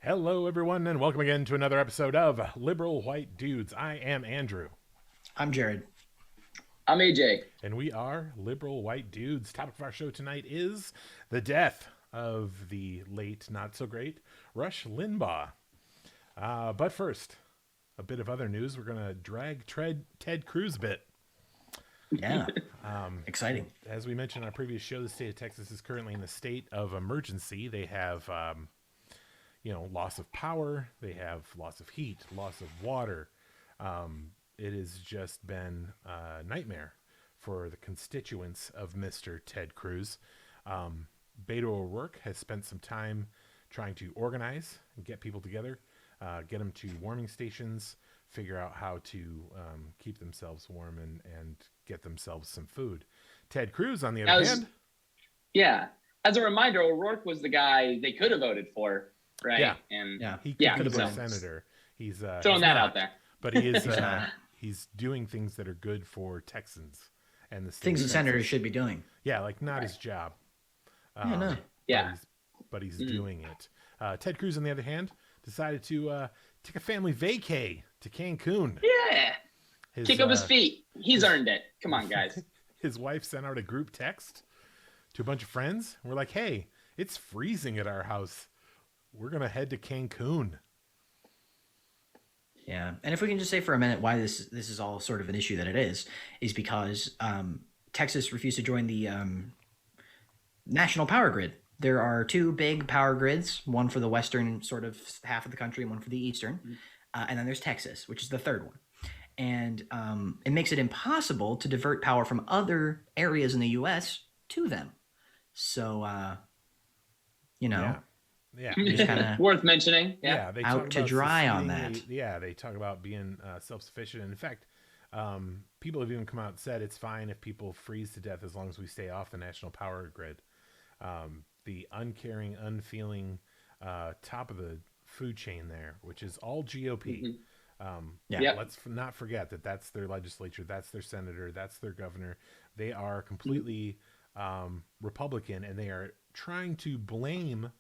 Hello, everyone, and welcome again to another episode of Liberal White Dudes. I am Andrew, I'm Jared. I'm AJ. and we are Liberal White Dudes. Topic of our show tonight is the death of the late, not so great Rush Limbaugh. But first, a bit of other news. We're going to drag Ted Cruz a bit. Yeah. Exciting. As we mentioned on our previous show, the state of Texas is currently in a state of emergency. They have loss of power, they have loss of heat, loss of water. It has just been a nightmare for the constituents of Mr. Ted Cruz. Beto O'Rourke has spent some time trying to organize and get people together, get them to warming stations, figure out how to keep themselves warm and get themselves some food. Ted Cruz, on the other hand... Yeah. As a reminder, O'Rourke was the guy they could have voted for. Right. Yeah. And he could have been a senator. He's throwing that out there. But he is he's doing things that are good for Texans and the state Things of that Texas. senators should be doing. Yeah, like not his job. No. Yeah. But he's doing it. Ted Cruz, on the other hand, decided to take a family vacay to Cancun. Yeah. Kick up his feet. He's earned it. Come on, guys. His wife sent out a group text to a bunch of friends. We're like, hey, it's freezing at our house. We're going to head to Cancun. Yeah. And if we can just say for a minute why this is all sort of an issue that it is because Texas refused to join the national power grid. There are two big power grids, one for the western sort of half of the country and one for the eastern. And then there's Texas, which is the third one. And it makes it impossible to divert power from other areas in the U.S. to them. So, Yeah. just kind of worth mentioning. Yeah. They out talk to about dry on that. They talk about being self-sufficient. And in fact, people have even come out and said it's fine if people freeze to death as long as we stay off the national power grid. The uncaring, unfeeling top of the food chain there, which is all GOP. Let's not forget that that's their legislature, that's their senator, that's their governor. They are completely Republican, and they are trying to blame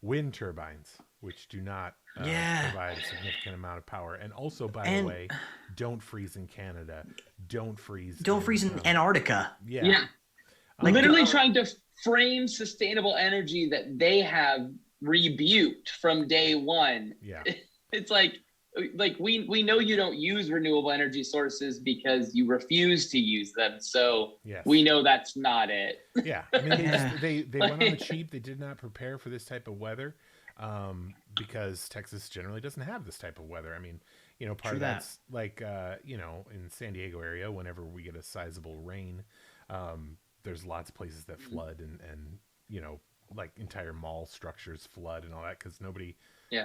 wind turbines, which do not provide a significant amount of power. And also, by the way, don't freeze in Canada. Don't freeze in Antarctica. Yeah. Literally trying to frame sustainable energy that they have rebuked from day one. Yeah. It's like we know you don't use renewable energy sources because you refuse to use them. So we know that's not it. Yeah. I mean, they went on the cheap. They did not prepare for this type of weather because Texas generally doesn't have this type of weather. I mean, part of that's like, in San Diego area, whenever we get a sizable rain, there's lots of places that flood and like entire mall structures flood and all that because nobody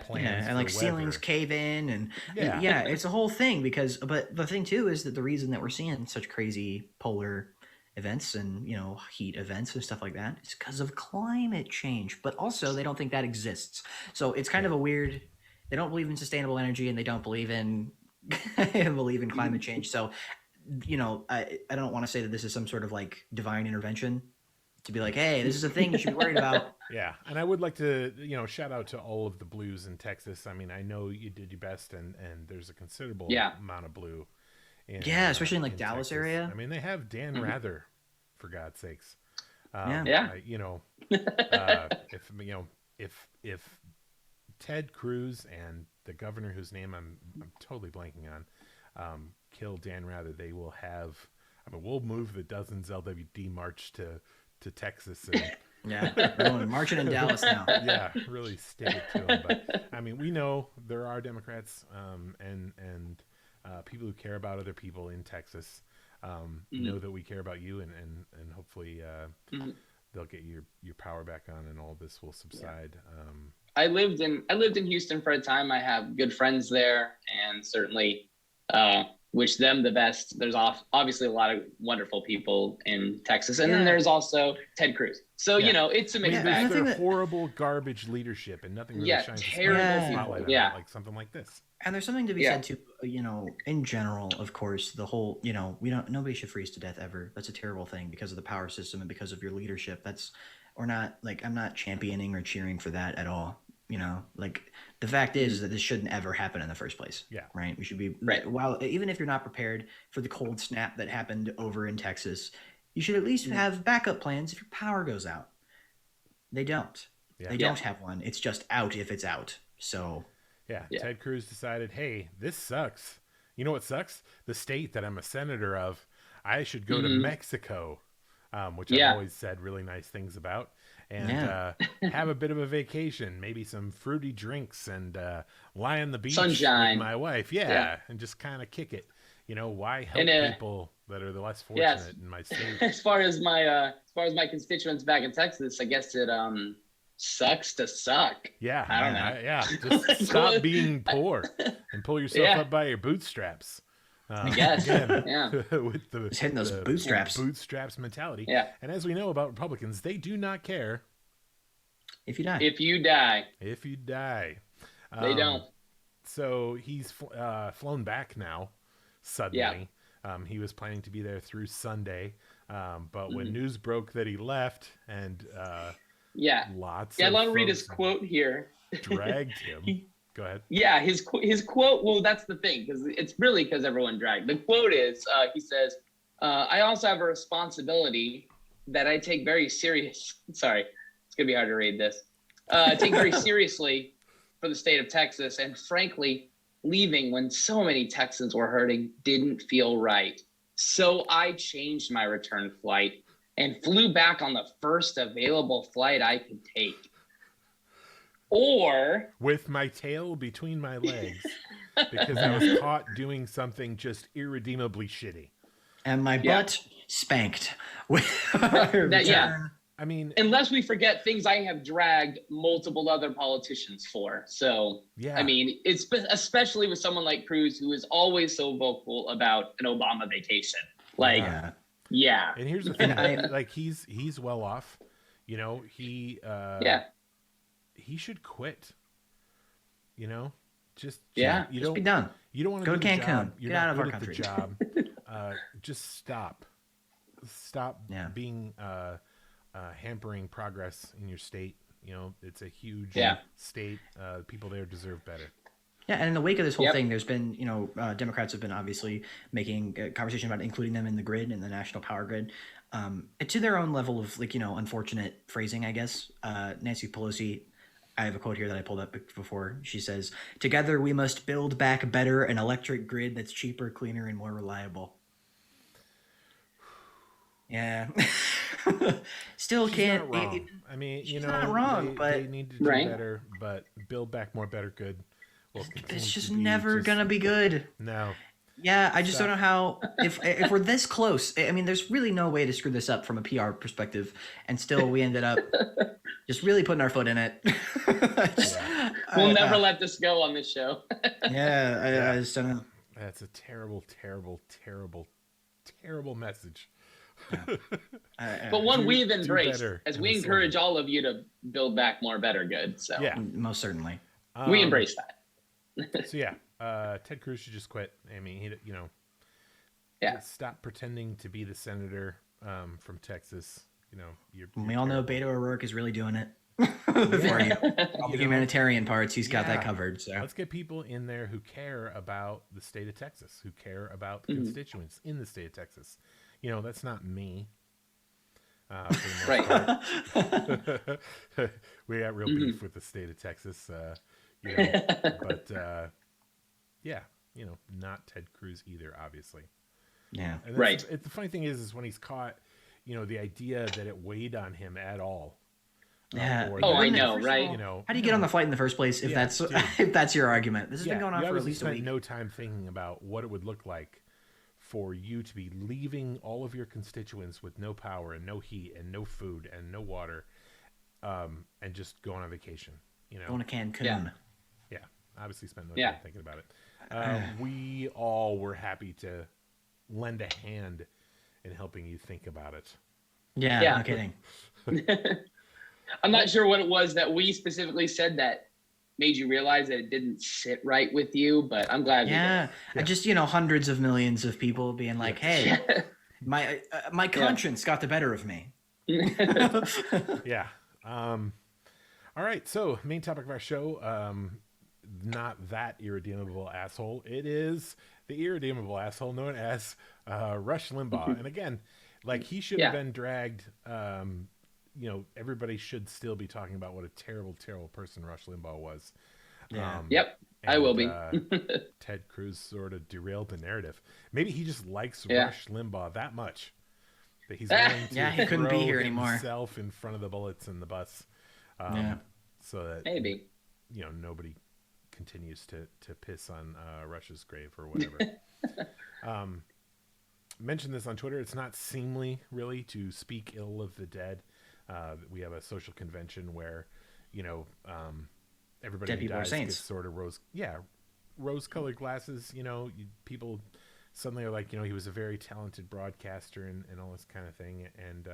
plans and like for ceilings weather. cave in and it's a whole thing but the thing too is that the reason that we're seeing such crazy polar events and heat events and stuff like that is because of climate change, but also they don't think that exists. So it's kind of a weird, they don't believe in sustainable energy and they don't believe in climate change. So I don't want to say that this is some sort of like divine intervention to be like, hey, this is a thing you should be worried about. Yeah. And I would like to, shout out to all of the blues in Texas. I mean, I know you did your best and there's a considerable amount of blue. Especially in like Dallas Texas. area. I mean, they have Dan Rather, for God's sakes. If Ted Cruz and the governor whose name I'm totally blanking on, kill Dan Rather, they will have, we'll move the Dozens LWD march to Texas. And, we're marching in Dallas now. Yeah, really stick it to them. But I mean, we know there are Democrats and people who care about other people in Texas. Know that we care about you, and hopefully they'll get your power back on, and all this will subside. I lived in Houston for a time. I have good friends there, and certainly wish them the best. There's obviously a lot of wonderful people in Texas, and then there's also Ted Cruz. So it's a mixed bag. Their horrible garbage leadership, and nothing really shines terrible spotlight on like something like this. And there's something to be said too, in general, of course, the whole, nobody should freeze to death ever. That's a terrible thing because of the power system and because of your leadership. I'm not championing or cheering for that at all. Like the fact is that this shouldn't ever happen in the first place. Yeah. Right. We should be Right. While even if you're not prepared for the cold snap that happened over in Texas, you should at least have backup plans if your power goes out. They don't. Yeah. They don't have one. It's just out if it's out. So yeah, Ted Cruz decided, hey, this sucks. You know what sucks? The state that I'm a senator of. I should go to Mexico, which I've always said really nice things about, and have a bit of a vacation, maybe some fruity drinks, and lie on the beach Sunshine with my wife. Yeah, and just kind of kick it. Why help people that are the less fortunate in my state? As far as my constituents back in Texas, I guess it sucks to suck. Yeah, I don't know. Just stop being poor and pull yourself up by your bootstraps. I guess. With the just hitting those bootstraps. Bootstraps mentality. Yeah. And as we know about Republicans, they do not care if you die. If you die. They don't. So he's flown back now. Suddenly, he was planning to be there through Sunday, but when news broke that he left, and lots. I want to read his quote here. Dragged him. Go ahead. Yeah, his quote. Well, that's the thing, because it's really because everyone dragged. The quote is, he says, "I also have a responsibility that I take very serious." Sorry, it's gonna be hard to read this. Take very seriously for the state of Texas, and frankly, leaving when so many Texans were hurting didn't feel right. So I changed my return flight and flew back on the first available flight I could take. Or with my tail between my legs because I was caught doing something just irredeemably shitty. And my butt spanked. I mean, unless we forget things I have dragged multiple other politicians for. So, I mean, it's especially with someone like Cruz, who is always so vocal about an Obama vacation. Like, And here's the thing, like he's well off. He should quit. Just you don't be done. You don't want to go to Cancun. You're Get out of our the country. Job. Just stop being hampering progress in your state. It's a huge state. People there deserve better. Yeah, and in the wake of this whole thing, there's been, Democrats have been obviously making a conversation about including them in the grid, in the national power grid, to their own level of unfortunate phrasing, I guess. Nancy Pelosi, I have a quote here that I pulled up before. She says, "Together we must build back better an electric grid that's cheaper, cleaner, and more reliable." Yeah. Still She's can't. Not wrong. I mean, she's not wrong, but they need to do better. But build back more, better, good. It's just never gonna be good. No. Yeah, I just don't know how. If we're this close, I mean, there's really no way to screw this up from a PR perspective, and still we ended up just really putting our foot in it. We'll never let this go on this show. I just don't know. That's a terrible, terrible, terrible, terrible message. But one we've embraced as we encourage all of you to build back more, better, good. So most certainly, we embrace that. So Ted Cruz should just quit. I mean, stop pretending to be the senator from Texas. You're we all know Beto O'Rourke is really doing it. For you. All the humanitarian parts, he's got that covered. So let's get people in there who care about the state of Texas, who care about the constituents in the state of Texas. That's not me. Right. We got real beef with the state of Texas. But not Ted Cruz either, obviously. Yeah. And right. The funny thing is when he's caught, the idea that it weighed on him at all. Yeah. I know, right? How do you get on the flight in the first place if that's your argument? This has been going on for at least a week. No time thinking about what it would look like for you to be leaving all of your constituents with no power and no heat and no food and no water, and just going on vacation. Going to Cancun. Yeah. Obviously spent no time thinking about it. We all were happy to lend a hand in helping you think about it. Yeah. No kidding. I'm not sure what it was that we specifically said that made you realize that it didn't sit right with you, but I'm glad. Yeah. Just hundreds of millions of people being like, "Hey, my conscience got the better of me." Yeah. All right, so main topic of our show, not that irredeemable asshole. It is the irredeemable asshole known as Rush Limbaugh. And again, like he should have been dragged. Everybody should still be talking about what a terrible, terrible person Rush Limbaugh was. Yeah. Yep. I will be. Ted Cruz sort of derailed the narrative. Maybe he just likes Rush Limbaugh that much that he's willing to he couldn't be here anymore. Himself in front of the bullets in the bus, so that maybe nobody continues to piss on Rush's grave or whatever. Mentioned this on Twitter. It's not seemly really to speak ill of the dead. We have a social convention where everybody dead who people are dies saints. gets sort of rose-colored glasses. People suddenly are like, he was a very talented broadcaster and all this kind of thing. And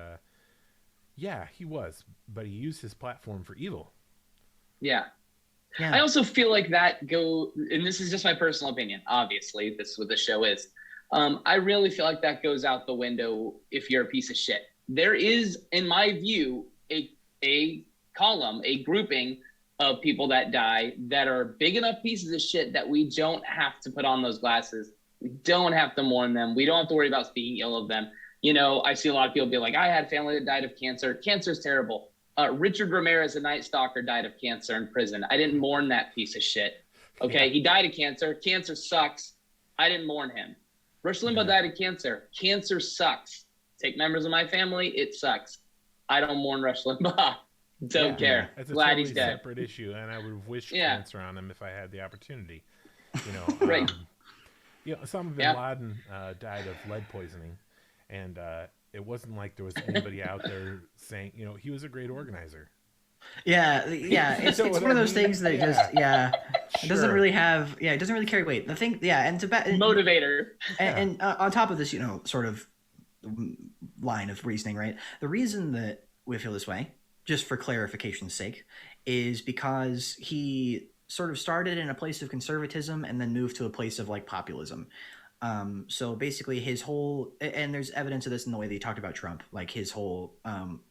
he was, but he used his platform for evil. Yeah. I also feel like and this is just my personal opinion. Obviously, this is what the show is. I really feel like that goes out the window if you're a piece of shit. There is, in my view, a column, a grouping of people that die that are big enough pieces of shit that we don't have to put on those glasses. We don't have to mourn them. We don't have to worry about speaking ill of them. I see a lot of people be like, I had family that died of cancer. Cancer's terrible. Richard Ramirez, a Night Stalker, died of cancer in prison. I didn't mourn that piece of shit. Okay, He died of cancer. Cancer sucks. I didn't mourn him. Rush Limbaugh died of cancer. Cancer sucks. Take members of my family. It sucks. I don't mourn Rush Limbaugh. Don't care. It's a Glad totally he's dead. separate issue, and I would have wished cancer on him if I had the opportunity. Right. Osama bin Laden died of lead poisoning, and it wasn't like there was anybody out there saying, he was a great organizer. Yeah. It's one of those things that it doesn't really have, it doesn't really carry weight. The thing, and motivator. And on top of this, sort of line of reasoning, right? The reason that we feel this way, just for clarification's sake, is because he sort of started in a place of conservatism and then moved to a place of like populism. So basically his whole, and there's evidence of this in the way that he talked about Trump, like his whole,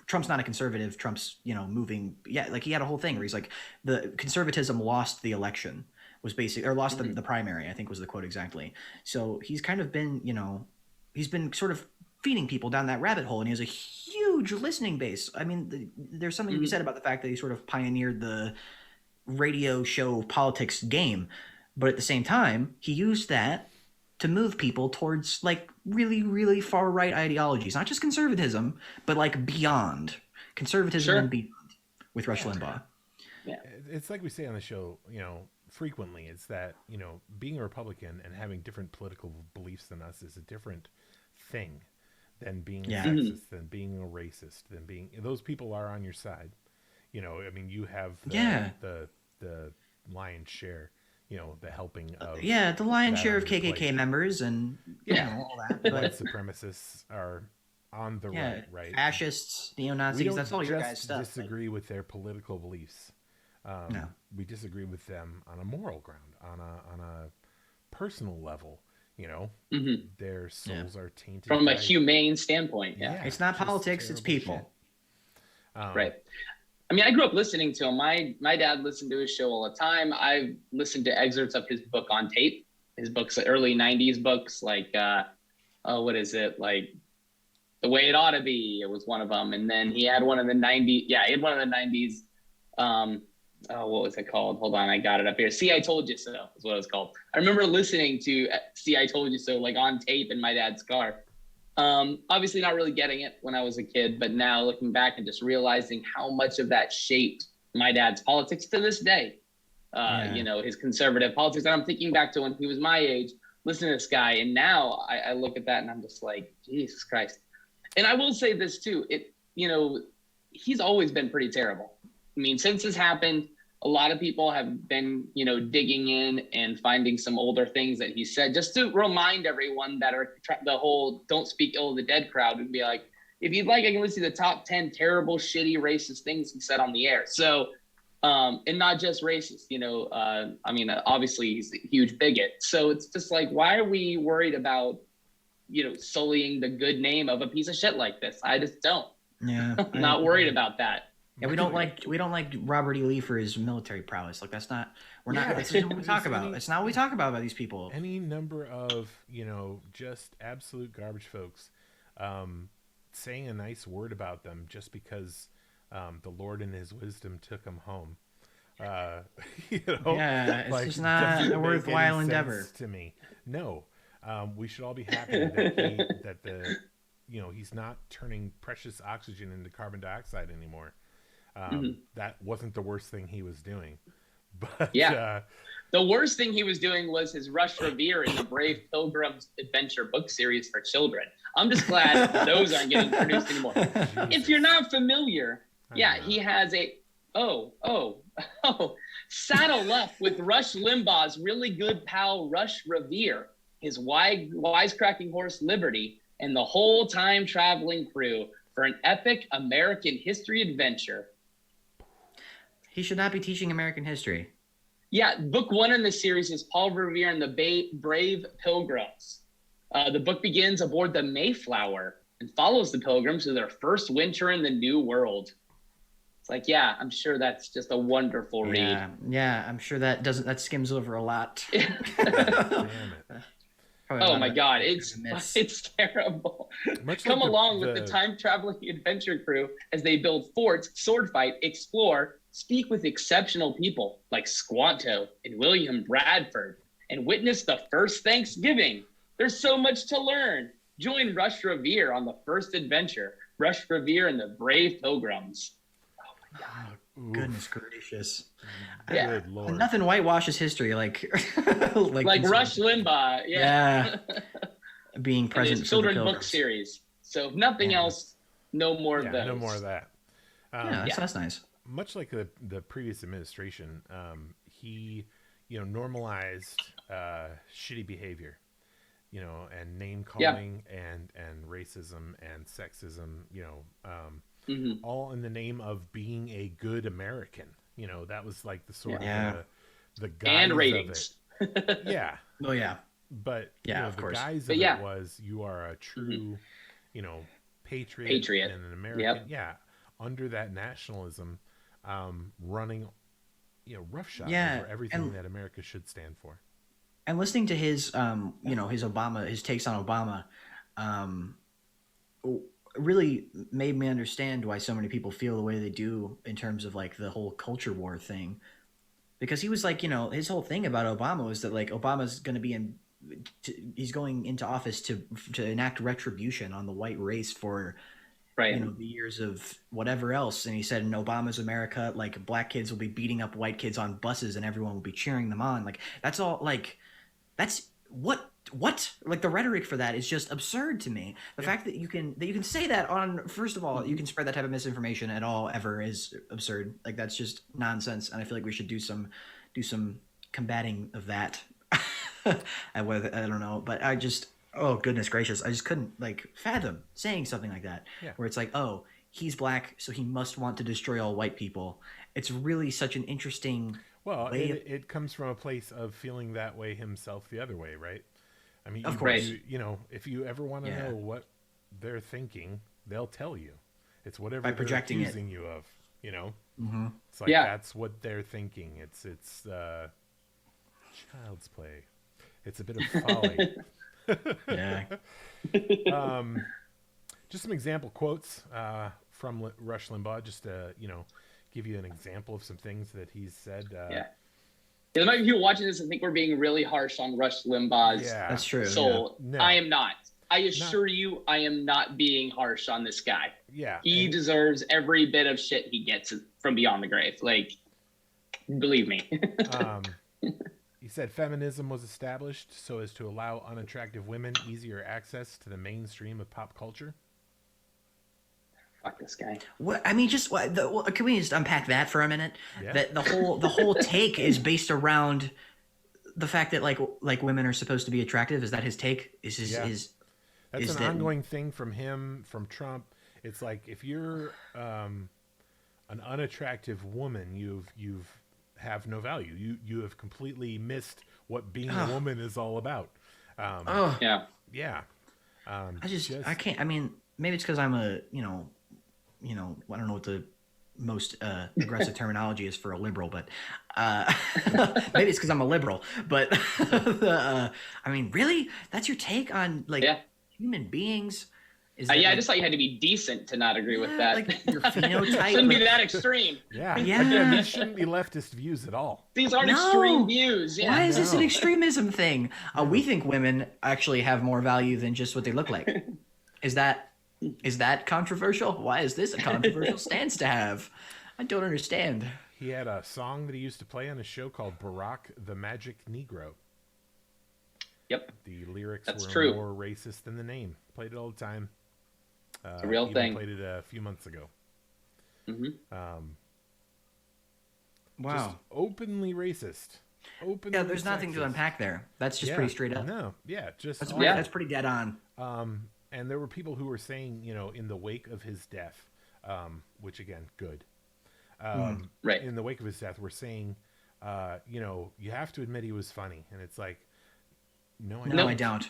Trump's not a conservative, Trump's, moving. Yeah. Like he had a whole thing where he's like, the conservatism lost the election was basically, or lost the primary, I think was the quote exactly. So he's kind of been, he's been sort of feeding people down that rabbit hole, and he has a huge listening base. I mean, there's something to be said about the fact that he sort of pioneered the radio show politics game, but at the same time, he used that to move people towards like really, really far right ideologies, not just conservatism, but like beyond conservatism and beyond with Rush Limbaugh. Yeah. It's like we say on the show, frequently, it's that, being a Republican and having different political beliefs than us is a different thing than being a sexist, than being a racist, than being, those people are on your side. You have the lion's share, the helping of the lion's share of KKK members and all that. But white supremacists are on the right, fascists, neo-Nazis, that's all your guys' stuff. Disagree with their political beliefs. No. We disagree with them on a moral ground, on a personal level. Their souls are tainted from a humane standpoint. It's not politics, it's people. Right. I mean, I grew up listening to him. My dad listened to his show all the time. I've listened to excerpts of his book on tape. His books, early 90s books, like, what is it? Like The Way It Ought to Be. It was one of them. And then he had one in the 90s. Yeah, he had one in the 90s. What was it called? Hold on, I got it up here. See, I Told You So is what it was called. I remember listening to See, I Told You So, like on tape in my dad's car. Obviously not really getting it when I was a kid, but now looking back and just realizing how much of that shaped my dad's politics to this day. His conservative politics. And I'm thinking back to when he was my age, listening to this guy. And now I look at that and I'm just like, Jesus Christ. And I will say this too, he's always been pretty terrible. I mean, since this happened, a lot of people have been, digging in and finding some older things that he said, just to remind everyone that are the whole "don't speak ill of the dead" crowd, and be like, if you'd like, I can list you the top 10 terrible, shitty, racist things he said on the air. So, and not just racist, obviously he's a huge bigot. So it's just like, why are we worried about, sullying the good name of a piece of shit like this? I just don't. Yeah. I'm not worried about that. Yeah, we don't like Robert E. Lee for his military prowess. Like that's not that's not what we talk about. It's not what we talk about by these people. Any number of just absolute garbage folks, saying a nice word about them just because the Lord in His wisdom took them home. Yeah, it's just not a worthwhile endeavor to me. No, we should all be happy that he's not turning precious oxygen into carbon dioxide anymore. That wasn't the worst thing he was doing. But the worst thing he was doing was his Rush Revere in the Brave Pilgrims Adventure book series for children. I'm just glad those aren't getting produced anymore. If you're not familiar, he has a saddle up with Rush Limbaugh's really good pal Rush Revere, his wisecracking horse Liberty, and the whole time traveling crew for an epic American history adventure. He should not be teaching American history. Yeah, book 1 in the series is Paul Revere and the Brave Pilgrims. The book begins aboard the Mayflower and follows the Pilgrims to their first winter in the New World. It's like, I'm sure that's just a wonderful read. Yeah, I'm sure that skims over a lot. Damn it. Oh my God, it's terrible. Come along with the time-traveling adventure crew as they build forts, sword fight, explore, speak with exceptional people like Squanto and William Bradford, and witness the first Thanksgiving. There's so much to learn. Join Rush Revere on the first adventure, Rush Revere and the Brave Pilgrims. Oh my God. Goodness gracious. Good Lord. Nothing whitewashes history like Rush Limbaugh. Yeah. Being present in his children's book series. So if nothing else, no more of those. No more of that. That's nice. Much like the previous administration, he normalized shitty behavior, and name calling and racism and sexism, all in the name of being a good American. That was like the sort of the guise and ratings. Of it. Yeah. Oh yeah. But of the course. guise of it was you are a true, patriot and an American. Yeah. Under that nationalism, running, roughshod over everything that America should stand for. And listening to his, his takes on Obama, really made me understand why so many people feel the way they do in terms of like the whole culture war thing, because he was like, his whole thing about Obama was that like Obama's going to be he's going into office to enact retribution on the white race for the years of whatever else. And he said in Obama's America, like black kids will be beating up white kids on buses and everyone will be cheering them on. Like that's all like that's what like the rhetoric for that is just absurd to me. The fact that you can say that on, first of all, you can spread that type of misinformation at all ever is absurd. Like that's just nonsense. And I feel like we should do some combating of that. I don't know, but I just, oh goodness gracious, I just couldn't like fathom saying something like that where it's like, oh, he's black, so he must want to destroy all white people. It's really such an interesting it comes from a place of feeling that way himself the other way, right? I mean, of course. If you ever want to know what they're thinking, they'll tell you. It's whatever by projecting they're accusing you of, Mm-hmm. It's like that's what they're thinking. It's child's play. It's a bit of folly. Just some example quotes from Rush Limbaugh, just to give you an example of some things that he's said. There might be people watching this and think we're being really harsh on Rush Limbaugh's that's true. soul. Yeah. No. I am not. I assure you, I am not being harsh on this guy. Yeah. He deserves every bit of shit he gets from beyond the grave. Like, believe me. He said feminism was established so as to allow unattractive women easier access to the mainstream of pop culture. Fuck this guy. What I mean, can we just unpack that for a minute? Yeah. That the whole take is based around the fact that like women are supposed to be attractive. Is that his take? That's an ongoing thing from him, from Trump. It's like if you're an unattractive woman, you've have no value. You have completely missed what being a woman is all about. Yeah. I can't. I mean, maybe it's because I'm I don't know what the most aggressive terminology is for a liberal, but maybe it's because I'm a liberal. But I mean, really, that's your take on like human beings? Is that, I like, just thought you had to be decent to not agree with that. Like your phenotype Shouldn't be that extreme. Yeah. Yeah. Again, these shouldn't be leftist views at all. These aren't extreme views. Yeah. Why is this an extremism thing? We think women actually have more value than just what they look like. Is that controversial? Why is this a controversial stance to have? I don't understand. He had a song that he used to play on a show called Barack the Magic Negro. Yep. The lyrics were true. more racist than the name. Played it all the time. It's a real thing. Played it a few months ago. Wow. Just openly racist. Yeah, there's nothing to unpack there. That's just pretty straight up. No, yeah, just that's pretty dead on. And there were people who were saying, in the wake of his death, which again, good. Right. In the wake of his death, we're saying, you have to admit he was funny, and it's like, no, I don't.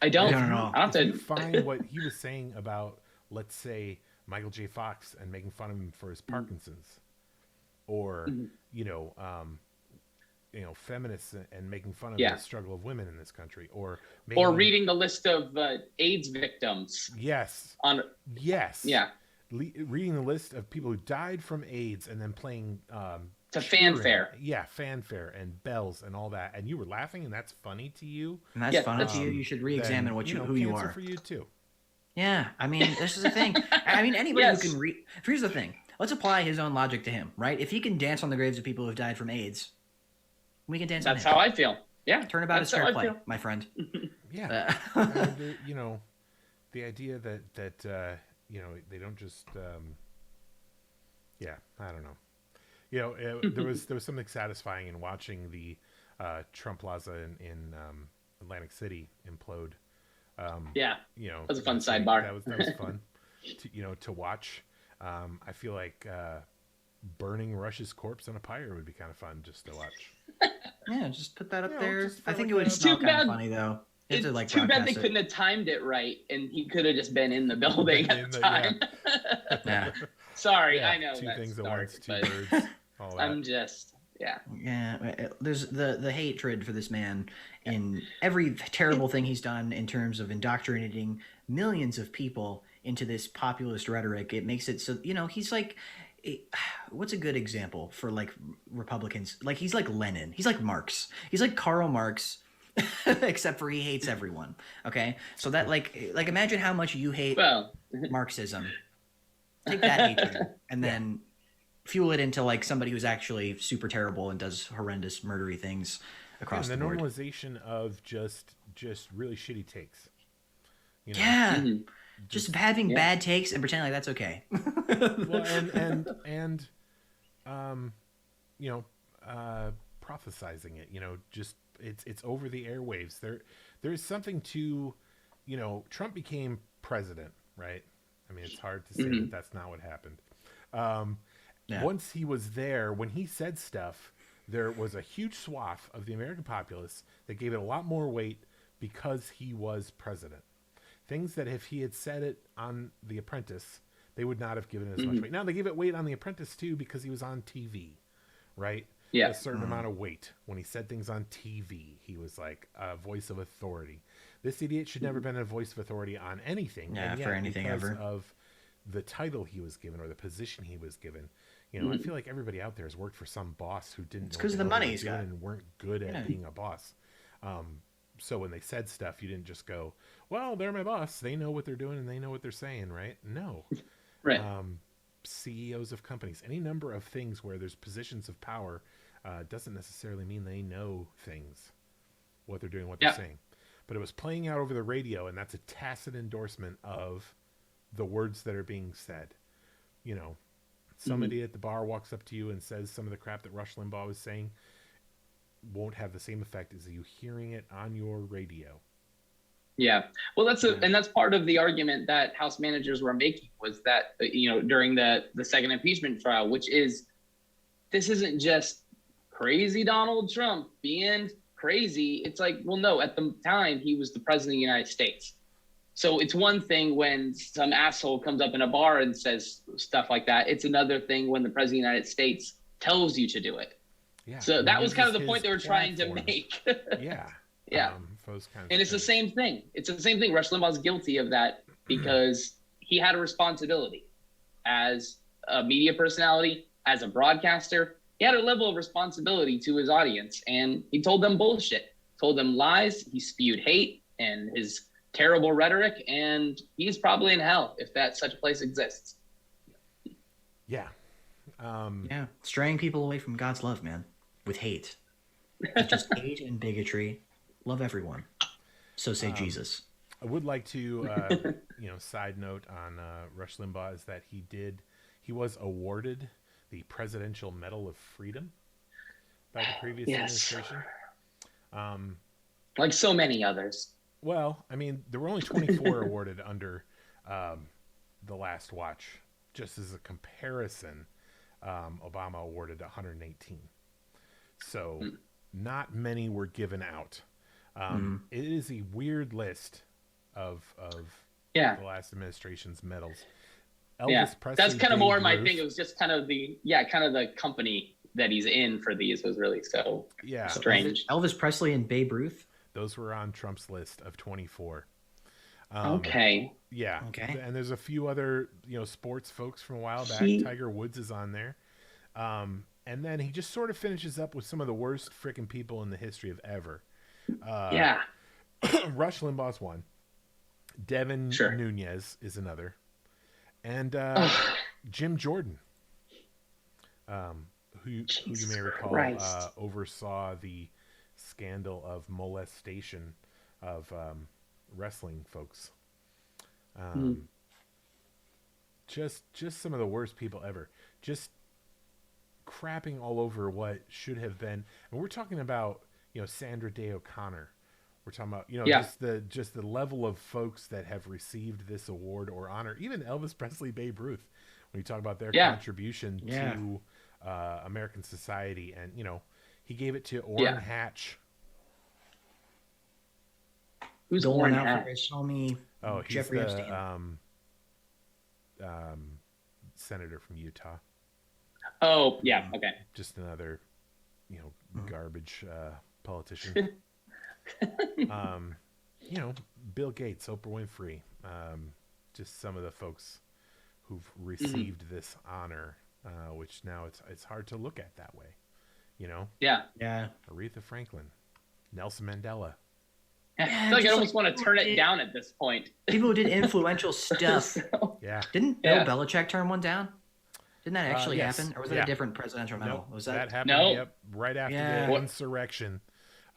I don't know. I don't If you find what he was saying about, let's say, Michael J. Fox and making fun of him for his Parkinson's, or feminists and making fun of the struggle of women in this country, or reading the list of AIDS victims. Yes. Yes. Yeah. Reading the list of people who died from AIDS and then playing to fanfare. Yeah, fanfare and bells and all that, and you were laughing, and that's funny to you. And that's funny to you. You should re-examine who you are. For you too. Yeah, I mean, this is the thing. I mean, anybody who can read. Here's the thing. Let's apply his own logic to him, right? If he can dance on the graves of people who have died from AIDS, we can dance on him. That's how I feel. Yeah. Turnabout is fair play, my friend. Yeah. The idea that they don't just I don't know. There was something satisfying in watching the Trump Plaza in Atlantic City implode. That was a fun sidebar. That was fun to watch. I feel like burning Rush's corpse on a pyre would be kind of fun just to watch. Yeah, just put that up there. I think like it would smell kind of funny though. It's too bad they couldn't have timed it right, and he could have just been in the building at the time. Yeah. Sorry, I know two that's things dark, at once, two birds. All that. I'm just Yeah, there's the hatred for this man in every terrible thing he's done in terms of indoctrinating millions of people into this populist rhetoric. It makes it so he's like, what's a good example for like Republicans? Like he's like Lenin, he's like Marx, he's like Karl Marx. Except for he hates everyone. Okay, so that like imagine how much you hate Marxism. Take that hatred and then fuel it into like somebody who's actually super terrible and does horrendous murdery things across the board. The normalization of just really shitty takes. Yeah. Just having bad takes and pretending like that's okay. Well, and prophesizing it, just it's over the airwaves. There's something to, Trump became president, right? I mean, it's hard to say that that's not what happened. Once he was there, when he said stuff, there was a huge swath of the American populace that gave it a lot more weight because he was president. Things that if he had said it on The Apprentice, they would not have given it as much weight. Now they give it weight on The Apprentice too because he was on TV, right? Yeah. A certain amount of weight. When he said things on TV, he was like a voice of authority. This idiot should never have been a voice of authority on anything. Yeah, for anything because ever. Of the title he was given or the position he was given. I feel like everybody out there has worked for some boss who didn't. It's because of the money he's got and weren't good at being a boss. So when they said stuff, you didn't just go, "Well, they're my boss. They know what they're doing and they know what they're saying," right? No. Right. CEOs of companies, any number of things where there's positions of power, doesn't necessarily mean they know things, what they're doing, what they're saying. But it was playing out over the radio, and that's a tacit endorsement of the words that are being said. Somebody at the bar walks up to you and says some of the crap that Rush Limbaugh was saying won't have the same effect as you hearing it on your radio. Yeah. Well, and that's part of the argument that House managers were making was that, during the second impeachment trial, which is, this isn't just crazy Donald Trump being crazy. It's like, well, no, at the time he was the president of the United States. So it's one thing when some asshole comes up in a bar and says stuff like that. It's another thing when the president of the United States tells you to do it. Yeah. So that was kind of the point they were platform. trying to make. Yeah. Yeah. For those kinds and of it's things. the same thing. It's the same thing. Rush Limbaugh's guilty of that because he had a responsibility as a media personality, as a broadcaster. He had a level of responsibility to his audience, and he told them bullshit, told them lies. He spewed hate and his terrible rhetoric, and he's probably in hell if that such a place exists. Yeah. Yeah, straying people away from God's love, man, with hate. With just hate and bigotry. Love everyone. So say Jesus. I would like to, side note on Rush Limbaugh is that he was awarded the Presidential Medal of Freedom by the previous administration. Like so many others. Well, I mean, there were only 24 awarded under the last watch. Just as a comparison, Obama awarded 118. So not many were given out. It is a weird list of the last administration's medals. Elvis Presley, that's kind of Babe more my Ruth. thing. It was just kind of the company that he's in for these was really so strange. Elvis Presley and Babe Ruth. Those were on Trump's list of 24. Okay. Yeah. Okay. And there's a few other, sports folks from a while back. Tiger Woods is on there. And then he just sort of finishes up with some of the worst freaking people in the history of ever. Rush Limbaugh's one. Devin Nunes is another. And Jim Jordan, who you may recall oversaw the scandal of molestation of wrestling folks. Just some of the worst people ever. Just crapping all over what should have been. And we're talking about, Sandra Day O'Connor. We're talking about, just the level of folks that have received this award or honor. Even Elvis Presley, Babe Ruth, when you talk about their contribution to American society. And, he gave it to Orrin Hatch. Who's Orrin Hatch? Show me. Oh, he's Jeffrey the senator from Utah. Oh, yeah. Okay. Just another, garbage politician. Bill Gates, Oprah Winfrey, just some of the folks who've received this honor, which now it's hard to look at that way, Yeah. Aretha Franklin, Nelson Mandela. I feel like I almost want to turn it down at this point. People who did influential stuff. Yeah. Didn't Bill Belichick turn one down? Didn't that actually happen? Or was that a different presidential medal? Nope, Was that happened? No. Yep, right after the insurrection.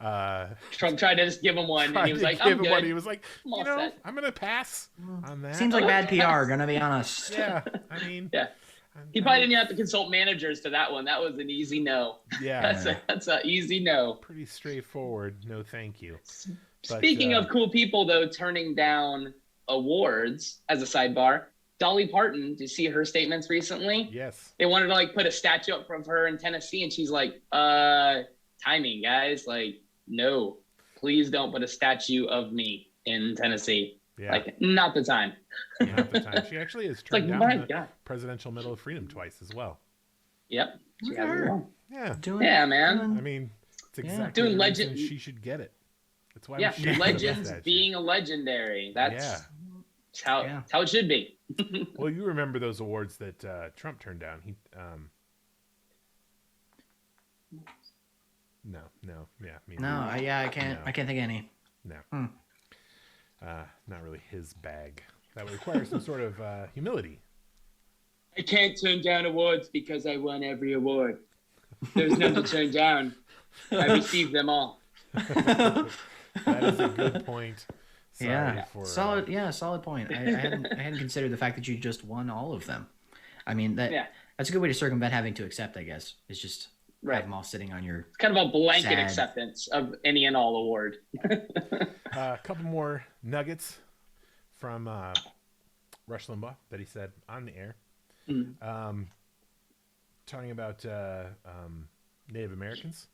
Trump tried to just give him one, and he was like, "I'm good." He was like, I'm gonna pass on that. Seems like bad PR. Gonna be honest. Yeah, I mean, he probably didn't have to consult managers to that one. That was an easy no. Yeah, that's an easy no. Pretty straightforward. No, thank you. Speaking of cool people, though, turning down awards as a sidebar, Dolly Parton, did you see her statements recently? Yes. They wanted to put a statue up of her in Tennessee, and she's like, timing, guys. No, please don't put a statue of me in Tennessee. Yeah. Not the time. Not the time. She actually has turned down the Presidential Medal of Freedom twice as well. Yep. She has as well. Yeah. Man. I mean, it's exactly the reason she should get it. That's why legends being a legendary. That's how it should be. Well, you remember those awards that Trump turned down. He No, I can't. I can't think of any. No, not really his bag. That would require some sort of humility. I can't turn down awards because I won every award. There's none to turn down. I received them all. That is a good point. Solid point. I hadn't considered the fact that you just won all of them. I mean that's a good way to circumvent having to accept. I guess is just have them all sitting on your. It's kind of a blanket acceptance of any and all award. A couple more nuggets from Rush Limbaugh that he said on the air, talking about Native Americans.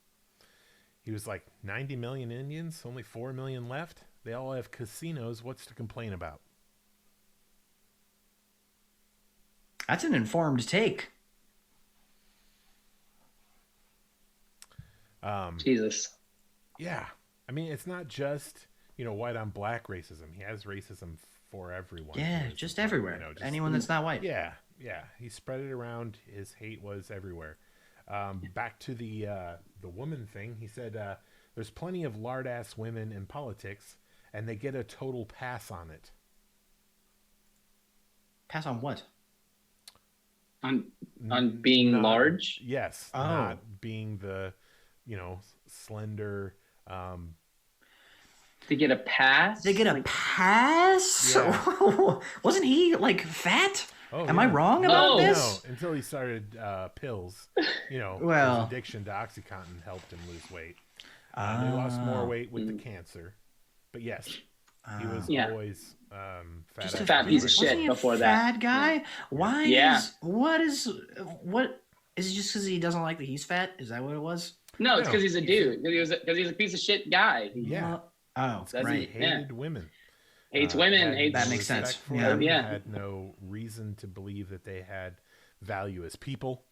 He was like 90 million Indians, only 4 million left. They all have casinos. What's to complain about? That's an informed take. Jesus. Yeah. I mean, it's not just, white on black racism. He has racism for everyone. Yeah, just everywhere. Anyone that's not white. Yeah. Yeah. He spread it around. His hate was everywhere. Back to the woman thing. He said, there's plenty of lard-ass women in politics, and they get a total pass on it. Pass on what? On being large? Yes. Oh. Not being the, slender. To get a pass? They get a pass? Yeah. Wasn't he like fat? Am I yeah. wrong about this? No, until he started pills. Well, his addiction to OxyContin helped him lose weight. He lost more weight with the cancer. But yes, he was always fat. Just a fat piece of shit before that. Fat guy? Yeah. Why? Yeah. What is it? Just because he doesn't like that he's fat? Is that what it was? No, it's because he's a dude. Because he's a piece of shit guy. Yeah. Oh, That's right. He hated women. Hates women. Hates that makes sense. For Yeah. them, Yeah. Had no reason to believe that they had value as people.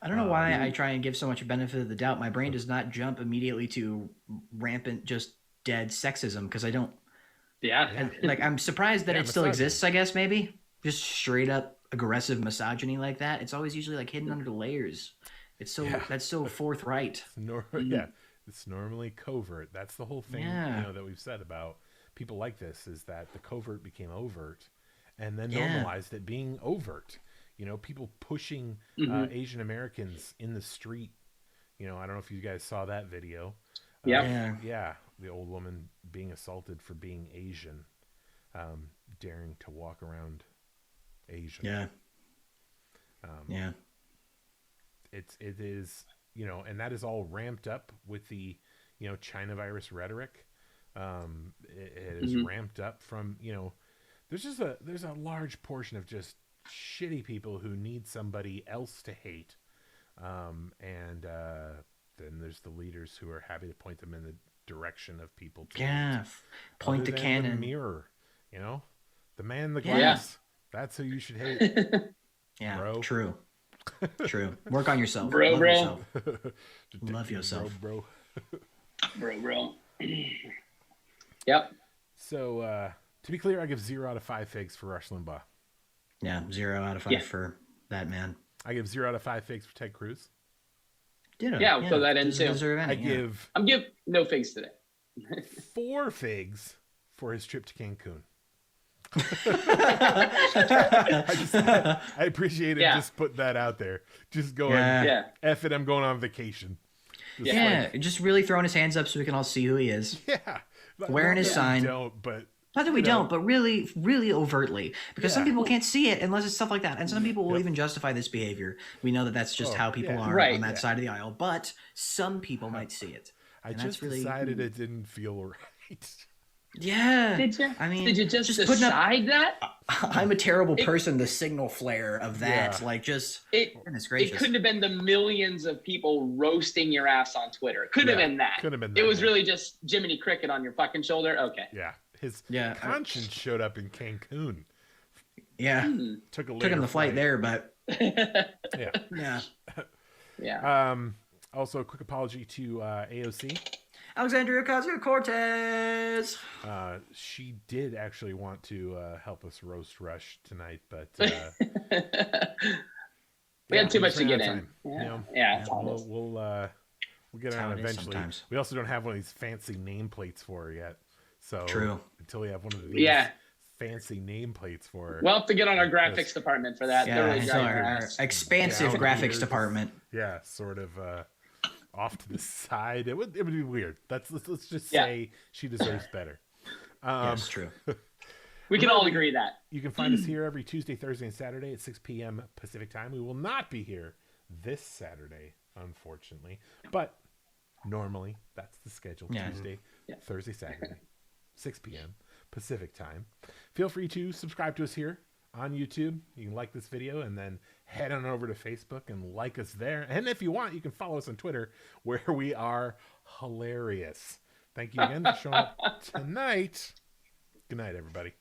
I don't know why I try and give so much benefit of the doubt. My brain does not jump immediately to rampant, just dead sexism because I don't. Yeah. I'm surprised that Yeah, it still misogyny. exists. I guess maybe just straight up aggressive misogyny like that. It's always usually like hidden under the layers. It's so that's so forthright. Yeah, it's normally covert. That's the whole thing that we've said about people like this is that the covert became overt, and then normalized it being overt. People pushing Asian Americans in the street. I don't know if you guys saw that video. Yeah. The old woman being assaulted for being Asian, daring to walk around Asian. Yeah. Yeah. It is, and that is all ramped up with the, China virus rhetoric. It is ramped up from, there's a large portion of just shitty people who need somebody else to hate. And then there's the leaders who are happy to point them in the direction of people. Point the cannon. The mirror, the man in the glass. That's who you should hate. Yeah, bro. True. Work on yourself. Bro, Love bro. yourself. Love yourself. Bro. Bro. Yep. So, to be clear, I give 0 out of 5 figs for Rush Limbaugh. Yeah, 0 out of 5 for that man. I give 0 out of 5 figs for Ted Cruz. Yeah, so that in too. I'm give no figs today. 4 figs for his trip to Cancun. I appreciate it. Just put that out there. Just going, F it, I'm going on vacation. Just really throwing his hands up so we can all see who he is. Yeah. Wearing his sign. Not that we don't, but really, really overtly. Because some people can't see it unless it's stuff like that. And some people will even justify this behavior. We know that that's just how people are on that side of the aisle. But some people might see it. I just decided it didn't feel right. Yeah. Did you? I mean, did you just decide that? I'm a terrible person, the signal flare of that. Yeah. Like, just, goodness It gracious. couldn't have been the millions of people roasting your ass on Twitter. It couldn't have been that. Could have been that. It was really just Jiminy Cricket on your fucking shoulder. Okay. Yeah. His conscience showed up in Cancun. Yeah. Took him the flight there, but Yeah. Also, a quick apology to AOC. Alexandria Ocasio-Cortez. She did actually want to help us roast Rush tonight, but we had too much to get in. We'll get it on eventually. Sometimes. We also don't have one of these fancy nameplates for her yet. So until we have one of these fancy nameplates for her. We'll have to get on our graphics department for that. Our expansive graphics department. Yeah, sort of off to the side. It would be weird. Let's just say she deserves better. Yes, true. We can all agree that. You can find us here every Tuesday, Thursday, and Saturday at 6 p.m. Pacific time. We will not be here this Saturday, unfortunately. But normally, that's the schedule. Tuesday, Thursday, Saturday, 6 p.m. Pacific time. Feel free to subscribe to us here on YouTube. You can like this video and then head on over to Facebook and like us there. And if you want, you can follow us on Twitter, where we are hilarious. Thank you again for showing up tonight. Good night, everybody.